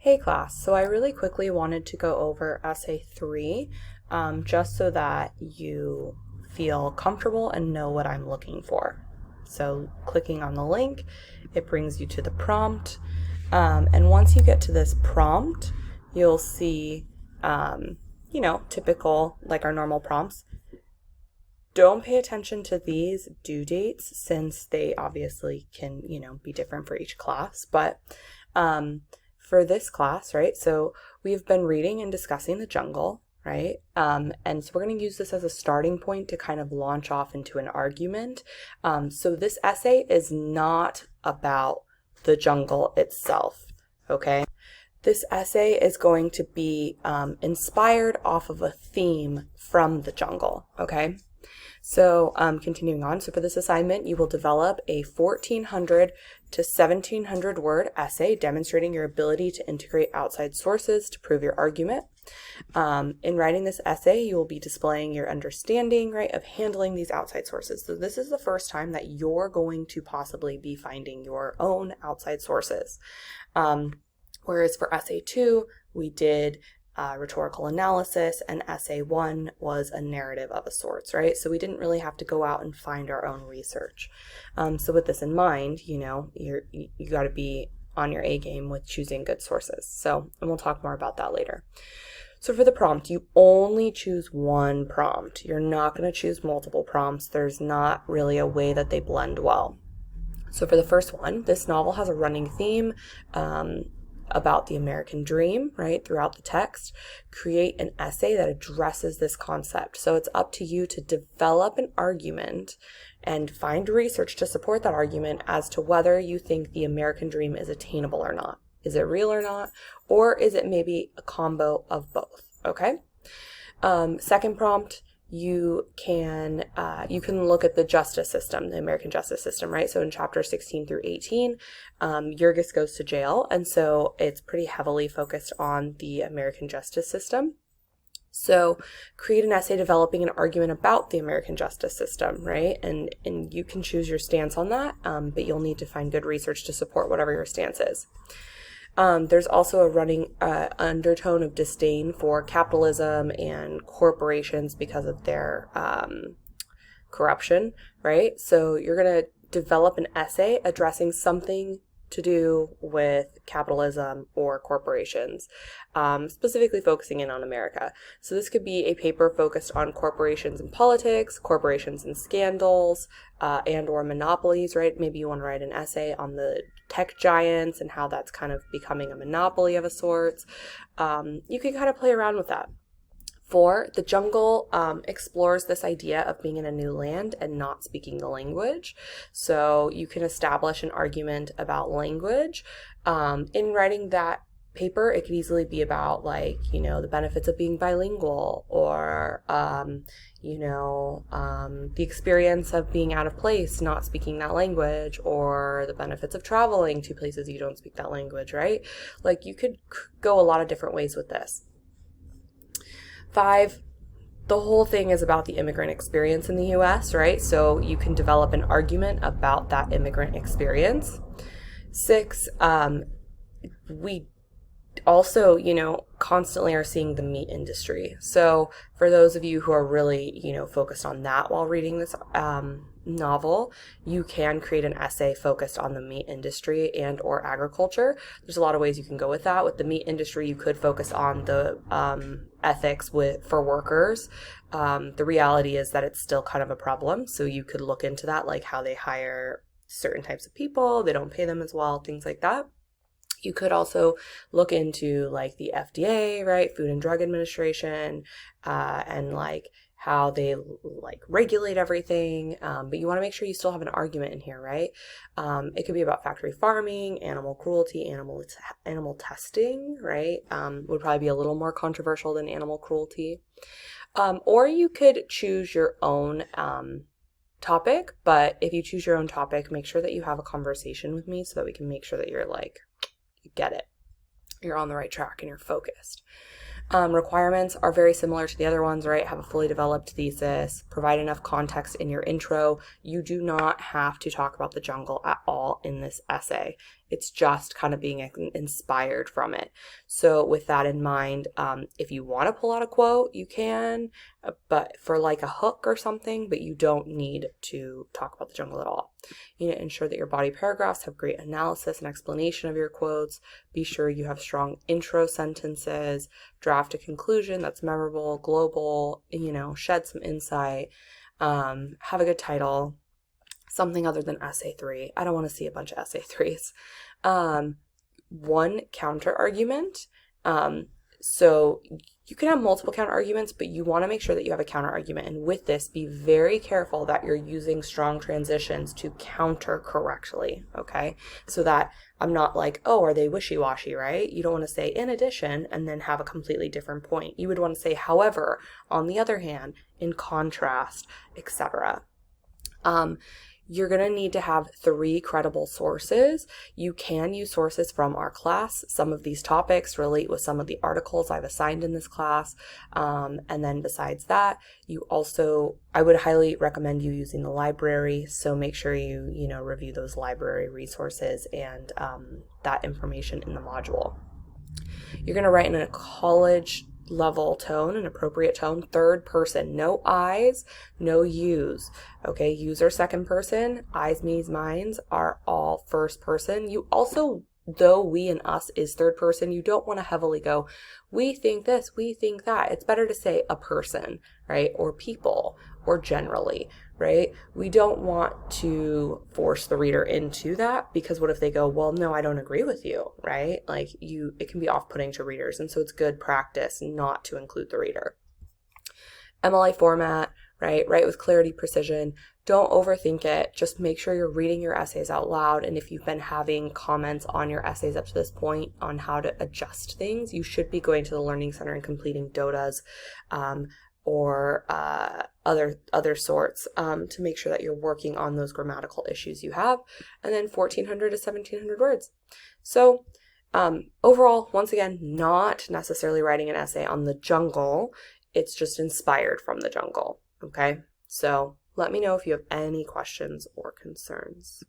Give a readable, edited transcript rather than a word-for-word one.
Hey class, so I really quickly wanted to go over essay 3 just so that you feel comfortable and know what I'm looking for. So clicking on the link, it brings you to the prompt. And once you get to this prompt, you'll see, typical, like our normal prompts. Don't pay attention to these due dates since they obviously can, be different for each class. But for this class, right, so we've been reading and discussing the jungle, right? And so we're going to use this as a starting point to kind of launch off into an argument. So this essay is not about the jungle itself, okay? This essay is going to be inspired off of a theme from the jungle, okay? So continuing on, so for this assignment, you will develop a 1,400 to 1,700 word essay demonstrating your ability to integrate outside sources to prove your argument. In writing this essay, you will be displaying your understanding, right, of handling these outside sources. So this is the first time that you're going to possibly be finding your own outside sources. Whereas for essay 2, we did rhetorical analysis, and essay 1 was a narrative of a sorts, right? So we didn't really have to go out and find our own research. So with this in mind, you got to be on your A game with choosing good sources. And we'll talk more about that later. So for the prompt, you only choose one prompt. You're not going to choose multiple prompts. There's not really a way that they blend well. So for the first one, this novel has a running theme about the American dream, right, throughout the text. Create an essay that addresses this concept. So it's up to you to develop an argument and find research to support that argument as to whether you think the American dream is attainable or not. Is it real or not? Or is it maybe a combo of both? Okay. Second prompt, you can look at the justice system, the American justice system, right? So in chapter 16 through 18, Jurgis goes to jail, and so it's pretty heavily focused on the American justice system. So create an essay developing an argument about the American justice system, right? And you can choose your stance on that, but you'll need to find good research to support whatever your stance is. There's also a running undertone of disdain for capitalism and corporations because of their corruption, right? So you're going to develop an essay addressing something to do with capitalism or corporations, specifically focusing in on America. So this could be a paper focused on corporations and politics, corporations and scandals, and or monopolies, right? Maybe you want to write an essay on the tech giants and how that's kind of becoming a monopoly of a sort. You can kind of play around with that. 4, the jungle explores this idea of being in a new land and not speaking the language. So you can establish an argument about language. In writing that paper, it could easily be about the benefits of being bilingual, or the experience of being out of place, not speaking that language, or the benefits of traveling to places you don't speak that language, right? Like, you could go a lot of different ways with this. 5, the whole thing is about the immigrant experience in the U.S., right? So you can develop an argument about that immigrant experience. 6, we also, constantly are seeing the meat industry. So for those of you who are really, focused on that while reading this novel, you can create an essay focused on the meat industry and or agriculture. There's a lot of ways you can go with that. With the meat industry, you could focus on the ethics for workers. The reality is that it's still kind of a problem. So you could look into that, like how they hire certain types of people, they don't pay them as well, things like that. You could also look into like the FDA, right, Food and Drug Administration, and like how they regulate everything, but you want to make sure you still have an argument in here, right? It could be about factory farming, animal cruelty, animal testing, right? Would probably be a little more controversial than animal cruelty. Or you could choose your own topic, but if you choose your own topic, make sure that you have a conversation with me so that we can make sure that you're you get it. You're on the right track and you're focused. Requirements are very similar to the other ones, right? Have a fully developed thesis, provide enough context in your intro. You do not have to talk about the jungle at all in this essay. It's just kind of being inspired from it. So with that in mind, if you want to pull out a quote, you can, but for like a hook or something, but you don't need to talk about the jungle at all. You need to ensure that your body paragraphs have great analysis and explanation of your quotes. Be sure you have strong intro sentences, draft a conclusion that's memorable, global, shed some insight, have a good title, something other than essay 3. I don't want to see a bunch of essay 3s. One counter argument. So you can have multiple counter arguments, but you want to make sure that you have a counter argument. And with this, be very careful that you're using strong transitions to counter correctly, okay? So that I'm not like, oh, are they wishy-washy, right? You don't want to say in addition and then have a completely different point. You would want to say, however, on the other hand, in contrast, etc. You're going to need to have 3 credible sources. You can use sources from our class. Some of these topics relate with some of the articles I've assigned in this class. And then besides that, I would highly recommend you using the library. So make sure you, review those library resources and that information in the module. You're going to write in a college level tone, an appropriate tone, third person, no I's, no you's. Okay, you's are second person, I's, me's, mine's are all first person. You also, though we and us is third person, you don't want to heavily go, we think this, we think that. It's better to say a person, right? Or people, or generally, right? We don't want to force the reader into that, because what if they go, well, no, I don't agree with you, right? It can be off-putting to readers, and so it's good practice not to include the reader. MLA format, right? Write with clarity, precision. Don't overthink it. Just make sure you're reading your essays out loud. And if you've been having comments on your essays up to this point on how to adjust things, you should be going to the Learning Center and completing DOTAs or other sorts to make sure that you're working on those grammatical issues you have. And then 1,400 to 1,700 words. So overall, once again, not necessarily writing an essay on the jungle. It's just inspired from the jungle, okay? So let me know if you have any questions or concerns.